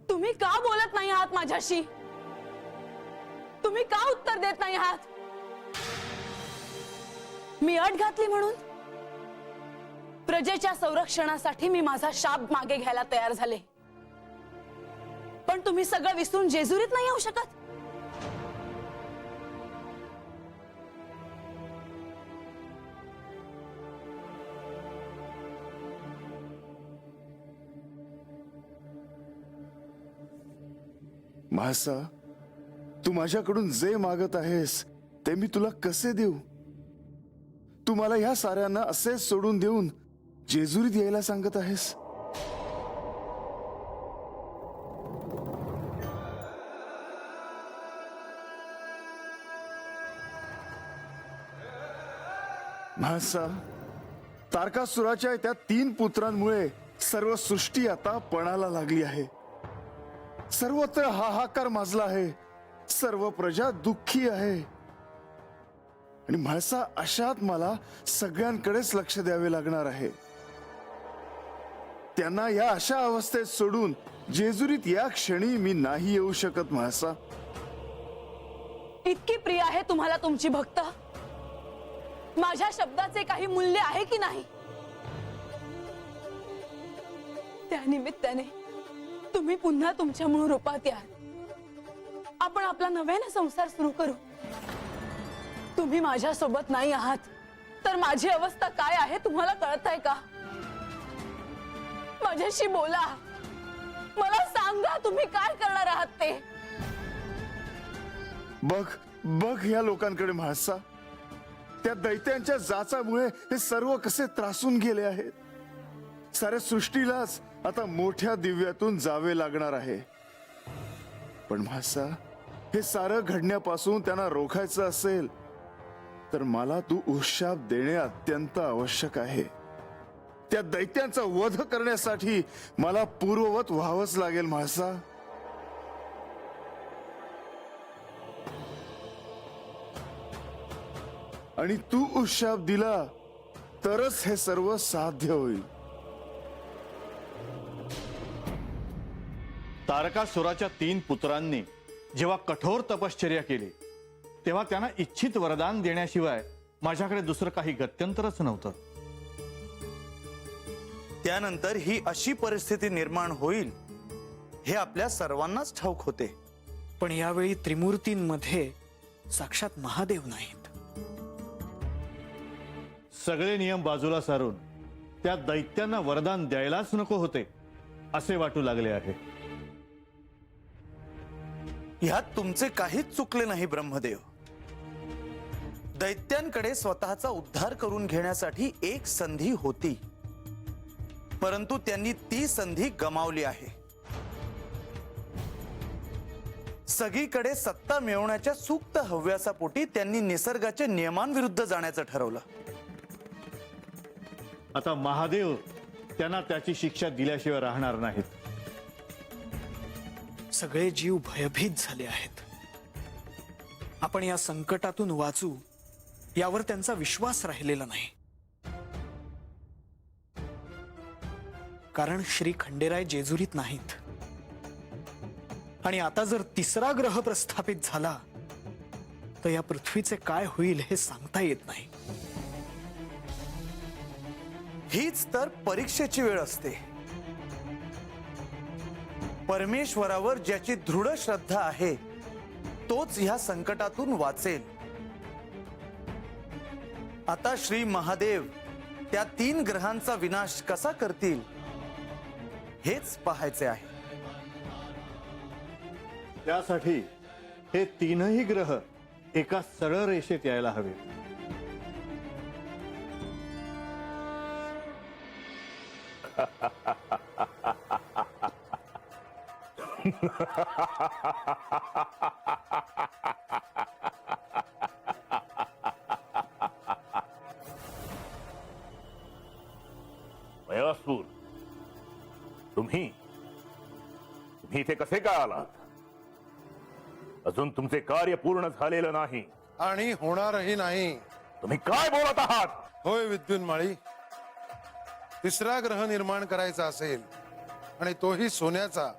तुम्ही का बोलत नाही आहात माझ्याशी? तुम्ही का उत्तर देत नाही आहात? मी अट घातली म्हणून प्रजेच्या संरक्षणासाठी मी माझा शाप मागे घ्यायला तयार झाले, पण तुम्ही सगळं विसरून जेजुरीत नाही येऊ शकत? म्हाळसा, तू माझ्याकडून जे मागत आहेस ते मी तुला कसे देऊ? तू मला ह्या साऱ्यांना असेच सोडून देऊन जेजुरीत यायला सांगत आहेस? म्हाळसा, तारकासुराच्या त्या 3 पुत्रांमुळे सर्व सृष्टी आता पणाला लागली आहे. सर्वत्र हाहाकार माजला आहे. सर्व प्रजा दुःखी आहे. आणि म्हाळसा, अशात मला सगळ्यांकडेच लक्ष द्यावे लागणार आहे. त्यांना या अशा अवस्थेत सोडून जेजुरीत या क्षणी मी नाही येऊ शकत. म्हाळसा, इतकी प्रिय आहे तुम्हाला तुमची भक्त? माझ्या शब्दाचे काही मूल्य आहे की नाही? त्या निमित्ताने तुम्ही पुन्हा तुमच्या मूळ रूपात या. आपण आपला नव्याने संसार सुरू करू. तुम्ही माझ्या सोबत नाही आहात तर माझी अवस्था काय आहे तुम्हाला कळत आहे का? माझ्याशी बोला. मला सांगा तुम्ही काय करणार आहात ते. बघ बघ या लोकांकडे. म्हाळसा, त्या दैत्यांच्या जाचामुळे हे सर्व कसे त्रासून गेले आहेत. साऱ्या सृष्टीलाच आता मोठ्या दिव्यातून जावे लागणार आहे. पण म्हाळसा, हे सारं घडण्यापासून त्यांना रोखायचं असेल तर मला तू उशाप देणे अत्यंत आवश्यक आहे. त्या दैत्यांचा वध करण्यासाठी मला पूर्ववत व्हावंच लागेल. म्हाळसा, आणि तू उशाप दिला तरच हे सर्व साध्य होईल. तारकासुराच्या 3 पुत्रांनी जेव्हा कठोर तपश्चर्या केली तेव्हा त्यांना इच्छित वरदान देण्याशिवाय माझ्याकडे दुसरं काही गत्यंतरच नव्हतं. त्यानंतर ही अशी परिस्थिती निर्माण होईल हे आपल्या सर्वांनाच ठाऊक होते. पण यावेळी त्रिमूर्तींमध्ये साक्षात महादेव नाहीत. सगळे नियम बाजूला सारून त्या दैत्यांना वरदान द्यायलाच नको होते असे वाटू लागले आहे. ह्यात तुमचे काहीच चुकले नाही ब्रह्मदेव. दैत्यांकडे स्वतःचा उद्धार करून घेण्यासाठी एक संधी होती, परंतु त्यांनी ती संधी गमावली आहे. सगळीकडे सत्ता मिळवण्याच्या सुप्त हव्यासापोटी त्यांनी निसर्गाच्या नियमांविरुद्ध जाण्याचं ठरवलं. आता महादेव त्यांना त्याची शिक्षा दिल्याशिवाय राहणार नाहीत. सगळे जीव भयभीत झाले आहेत. आपण या संकटातून वाचू यावर त्यांचा विश्वास राहिलेला नाही. कारण श्री खंडेराय जेजुरीत नाहीत. आणि आता जर 3रा ग्रह प्रस्थापित झाला तर या पृथ्वीचे काय होईल हे सांगता येत नाही. हीच तर परीक्षेची वेळ असते. परमेश्वरावर ज्याची दृढ श्रद्धा आहे तोच ह्या संकटातून वाचेल. आता श्री महादेव त्या 3 ग्रहांचा विनाश कसा करतील हेच पाहायचे आहे. त्यासाठी हे 3ही ग्रह एका सरळ रेषेत यायला हवे. मयासूर, तुम्ही इथे कसे काय आलात? अजून तुमचे कार्य पूर्ण झालेलं नाही आणि होणारही नाही. तुम्ही काय बोलत आहात? होय विद्युन्माळी, 3रा ग्रह निर्माण करायचा असेल आणि तोही सोन्याचा,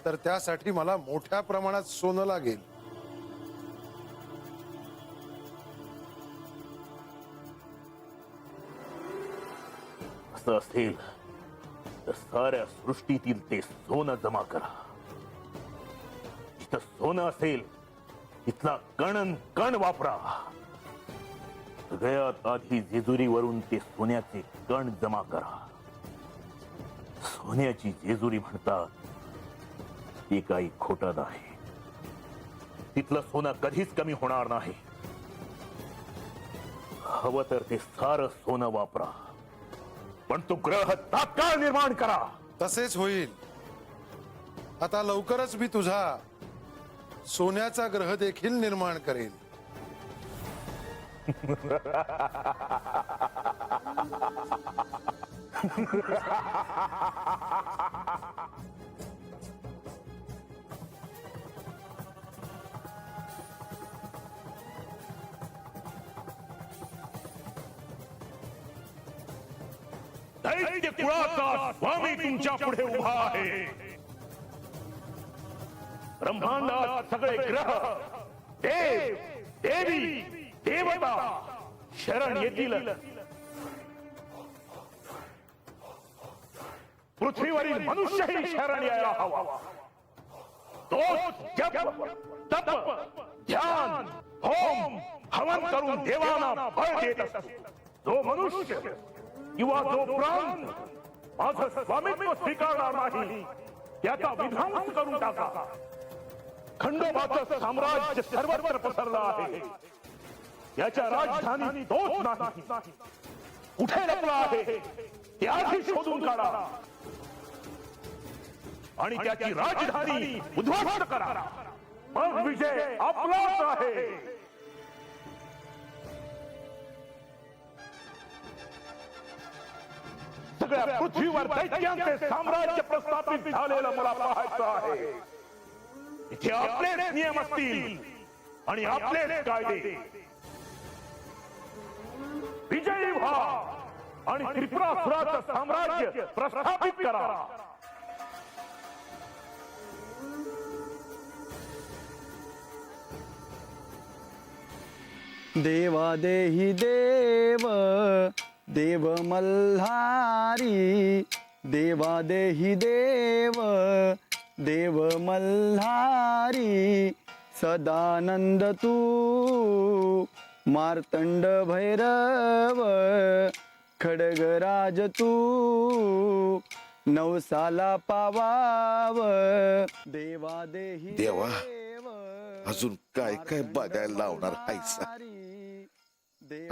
तर त्यासाठी मला मोठ्या प्रमाणात सोनं लागेल. असं असेल तर साऱ्या सृष्टीतील ते सोनं जमा करा. जिथं सोनं असेल तिथला कण कण वापरा. सगळ्यात आधी जेजुरीवरून ते सोन्याचे कण जमा करा. सोन्याची जेजुरी म्हणतात ती काही खोटं नाही. तिथलं सोनं कधीच कमी होणार नाही. हवं तर ते सारं सोनं वापरा, पण तो ग्रह तात्काळ निर्माण करा. तसेच होईल. आता लवकरच मी तुझा सोन्याचा ग्रह देखील निर्माण करेन. दैत्य कुळाचा स्वामी तुमच्या पुढे उभा आहे. ब्रह्मांडात सगळे ग्रह, देव, देवी, देवता शरण येतील. पृथ्वीवरील मनुष्यही शरण यायला हवा. तो जप, तप, ध्यान, होम, हवन करून देवांना बळ देत असतो. जो मनुष्य किंवा जो प्राण माझं स्वामित्व स्वीकारणार नाही त्याचा विध्वंस करून टाका. खंडोबाचं साम्राज्य सर्वत्र पसरलं आहे. याच्या राजधानी तोच नाही. कुठे लपला आहे ते आधी शोधून काढा आणि त्याची राजधानी उद्ध्वस्त करा. मग विजय आपलाच आहे. सगळ्या पृथ्वीवर दैत्यांचे साम्राज्य प्रस्थापित झालेलं मला पाहायचं आहे. इथे आपलेच नियम असतील आणि आपलेच कायदे. विजयी व्हा आणि त्रिपुरासुराचं साम्राज्य प्रस्थापित करा. देवा देहि देव देव मल्हारी. देवा देहि देव देव मल्हारी. सदानंद तू मार्तंड भैरव. खडगराज तू नवसाला पावाव. देवा देहि देवा, देव अजून काय काय बघायला लावणार आहेसा?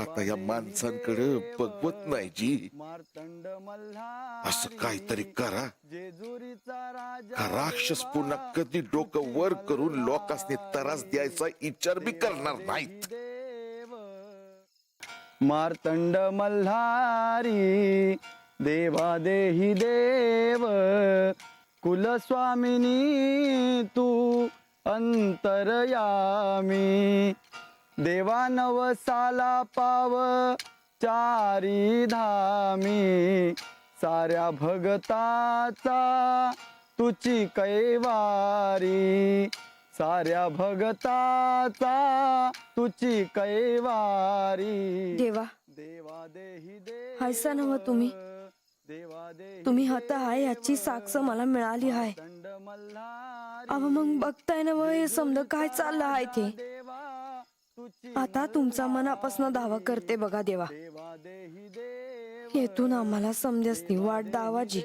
आता या माणसांकडे बघवत नाही जी. मार्तंड मल्हारी. असं काहीतरी करा. जेजुरीचा राजा हा राक्षस पुन्हा कधी डोकं वर करून लोकांनी त्रास द्यायचा विचार बी करणार नाहीत. देव मार्तंड मल्हारी. देवा देहि देव कुलस्वामिनी तू अंतरयामी. देवा नवसाला पाव चारी धामी. साऱ्या भगताचा तुची कैवारी. साऱ्या भगताचा तुची कैवारी. देवा देवा देहि देव हायसा नव तुम्ही. देवा देहि तुम्ही हता हाय याची साक्ष मला मिळाली आहे. दंड मल्हारी. अव मग बघताय ना हे समज काय चाललं आहे ते. देवा तुची आता तुमचा मनापासून दावा करते बघा देवा. देवा देहि देव येथून आम्हाला समजसनी वाट दावाजी.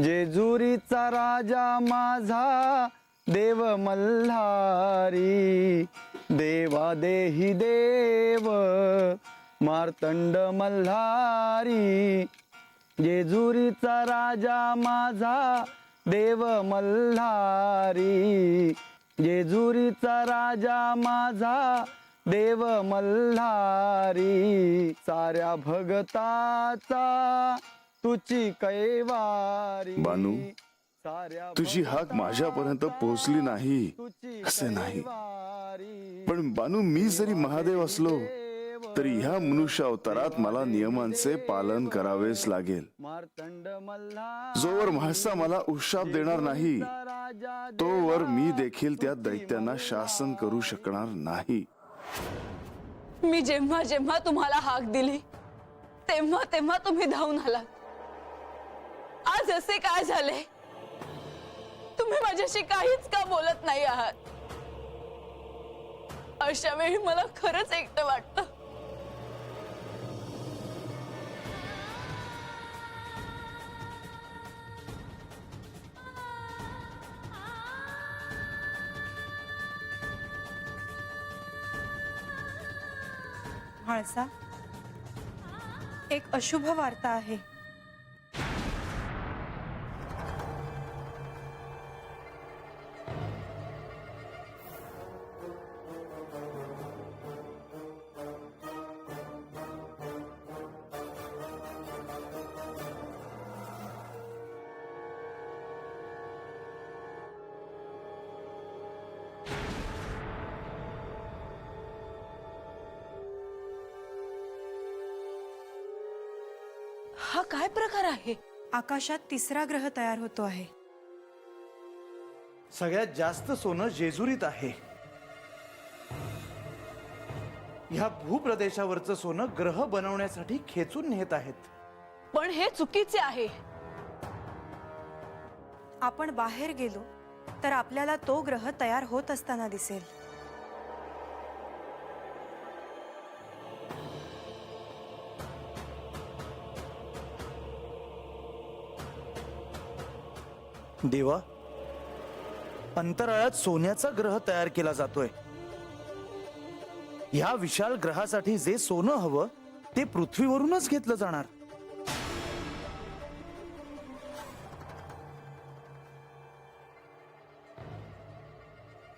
जेजुरीचा राजा माझा देव मल्हारी. देवा देहि देव मार्तंड मल्हारी. जेजुरीचा राजा माझा देव मल्हारी. जेजुरीचा राजा माझा देव मल्हारी. साऱ्या भगताचा तुची कैवारी. बानू, साऱ्या तुझी हाक माझ्यापर्यंत पोहोचली नाही तुची असे नाही. कैवारी. पण बानू, मी जरी महादेव असलो तरी ह्या मनुष्य अवतारात मला नियमांचे पालन करावेच लागेल. मार्तंड मल्हार जोवर म्हाळसा मला उशाप देणार नाही राजा तोवर मी देखील त्या दैत्यांना शासन करू शकणार नाही. मी जेव्हा जेव्हा तुम्हाला हाक दिली तेव्हा तेव्हा तुम्ही धावून आलात. आज असे काय झाले? तुम्ही माझ्याशी काहीच का बोलत नाही आहात? अशा वेळी मला खरंच एकटं वाटतं. म्हाळसा, एक अशुभ वार्ता आहे. हा काय प्रकार आहे? आकाशात तिसरा ग्रह तयार होतो आहे. सगळ्यात जास्त सोनं जेजुरीत आहे. ह्या भूप्रदेशावरचं सोनं ग्रह बनवण्यासाठी खेचून नेत आहेत. पण हे चुकीचे आहे. आपण बाहेर गेलो तर आपल्याला तो ग्रह तयार होत असताना दिसेल. देवा, अंतराळात सोन्याचा ग्रह तयार केला जातोय. ह्या विशाल ग्रहासाठी जे सोनं हवं ते पृथ्वीवरूनच घेतलं जाणार.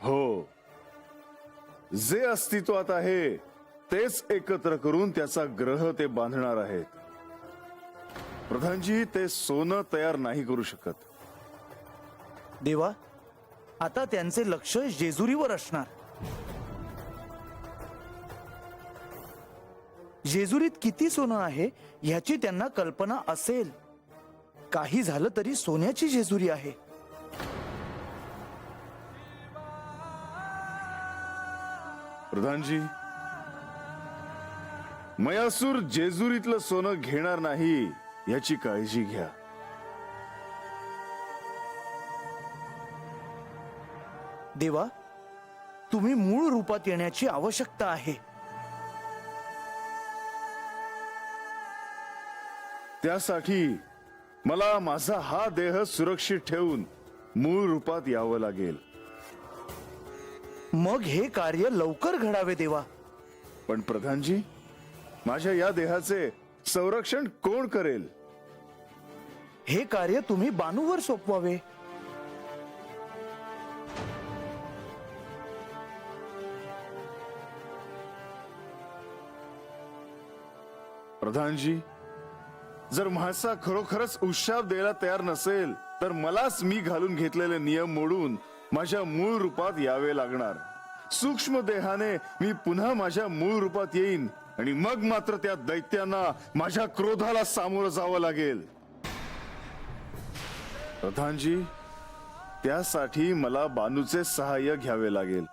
हो, जे अस्तित्वात आहे तेच एकत्र करून त्याचा ग्रह ते बांधणार आहेत. प्रधानजी, ते सोनं तयार नाही करू शकत. देवा, आता त्यांचे लक्ष जेजुरीवर असणार. जेजुरीत किती सोनं आहे ह्याची त्यांना कल्पना असेल. काही झालं तरी सोन्याची जेजुरी आहे. प्रधानजी, मयासूर जेजुरीतलं सोनं घेणार नाही याची काळजी घ्या. देवा, तुम्ही मूळ रूपात येण्याची आवश्यकता आहे. त्यासाठी मला माझा हा देह सुरक्षित ठेवून मूळ रूपात यावं लागेल. मग हे कार्य लवकर घडावे देवा. पण प्रधानजी, माझ्या या देहाचे संरक्षण कोण करेल? हे कार्य तुम्ही बानूवर सोपवावे. प्रधानजी, जर म्हाळसा खरोखरच उशाप द्यायला तयार नसेल तर मलाच मी घालून घेतलेले नियम मोडून माझ्या मूळ रूपात यावे लागणार. सूक्ष्म देहाने मी पुन्हा माझ्या मूळ रूपात येईन आणि मग मात्र त्या दैत्यांना माझ्या क्रोधाला सामोरं जावं लागेल. प्रधानजी, त्यासाठी मला बानूचे सहाय्य घ्यावे लागेल.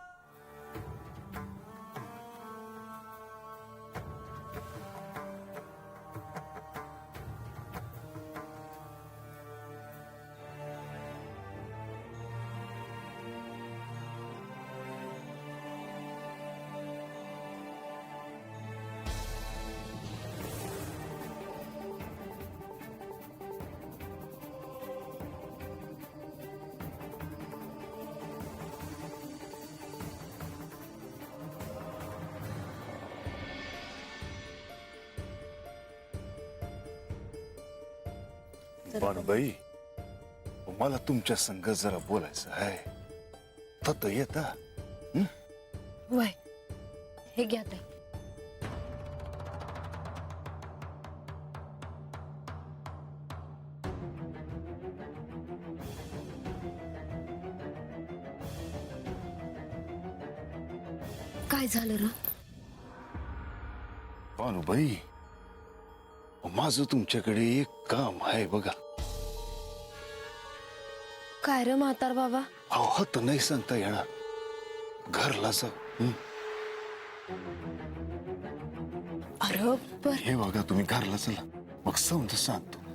बाई, मला तुमच्या संग जरा बोलायचं आहे. तर येता वय हे घ्या ताई. काय झालं र? भानुबाई, माझं तुमच्याकडे एक काम आहे बघा. काय रे म्हातार बाबा? अहो तर नाही सांगता येणार. घरला जाऊ. अरे पर हे बघा, तुम्ही घरला चला, मग समज सांगतो.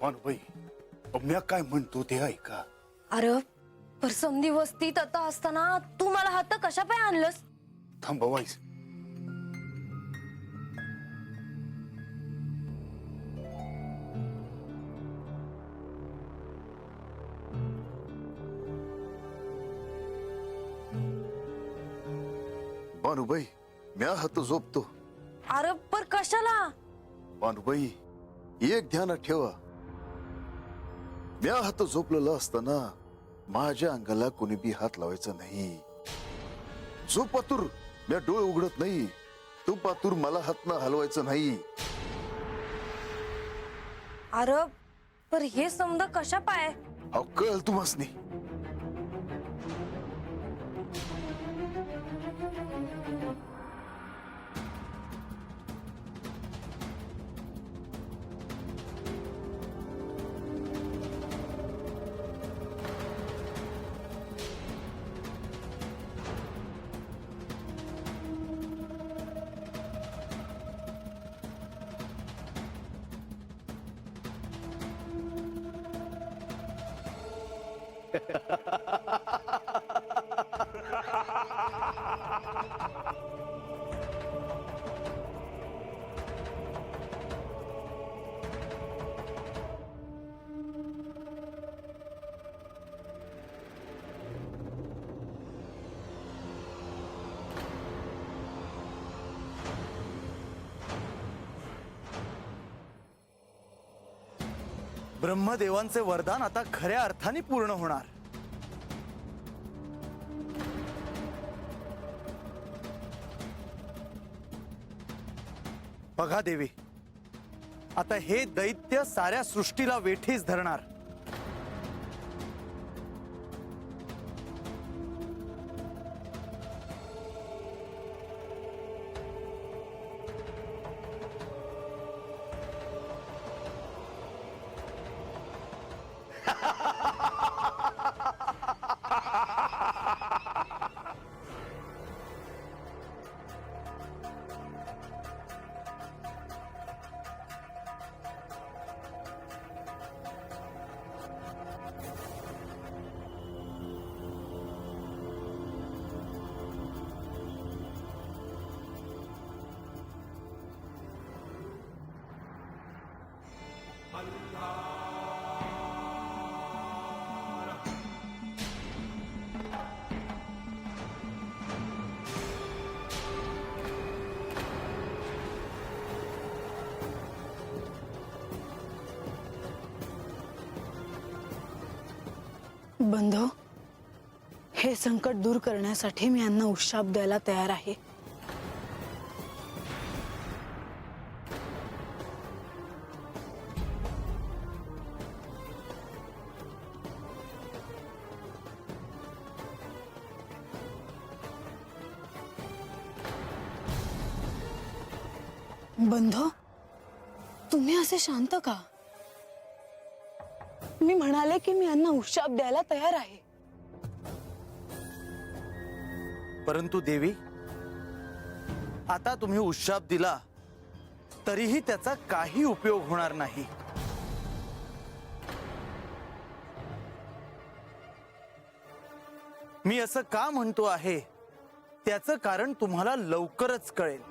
भानुबाई, म्या काय म्हणतो ते ऐका. अरे पर समधी वस्तीत आता असताना तू मला हात कशा पाय आणलंस? थांबवायच. भानुबाई, म्या हात झोपतो. अरे पर कशाला? भानुबाई, एक ध्यानात ठेवा, म्या हात झोपलेलं असताना माझ्या अंगाला कोणी बी हात लावायचा नाही. जो पातूर म्या डोळे उघडत नाही, तो पातूर मला हात न हलवायचं नाही. अरे पर हे समज कशा पाय? अहो कळ तुम्हासनी. ब्रह्मदेवांचे वरदान आता खऱ्या अर्थाने पूर्ण होणार. बघा देवी, आता हे दैत्य साऱ्या सृष्टीला वेठीस धरणार. बंधो, हे संकट दूर करण्यासाठी मी यांना उशाप द्यायला तयार आहे. बंधो, तुम्ही असे शांत का? मी म्हणाले की मी यांना उशाप द्यायला तयार आहे. परंतु देवी, आता तुम्ही उशाप दिला तरीही त्याचा काही उपयोग होणार नाही. मी असं का म्हणतो आहे त्याचं कारण तुम्हाला लवकरच कळेल.